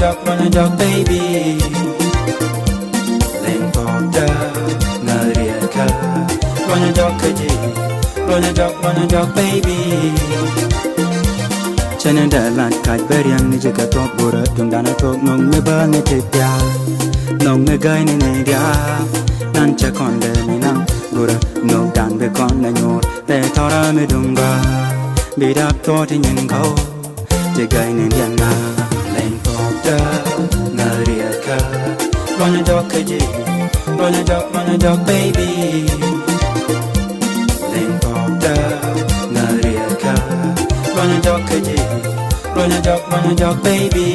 jog baby Len popda ngariaka Wanna jog kaji Wanna jog baby Chananda lat kaj beriang ni jaga tok bora Dung dana tok nong meba ni tepya Nong megai ni dia Nan chakonde ni nang bora Nong dan be kon na nyor Te tora me dunga Bidak to ti nyen kau Jagai ni dia na Len popda ngariaka Wanna jog kaji Wanna jog baby Len popda ngariaka Wanna jog kaji Wanna jog baby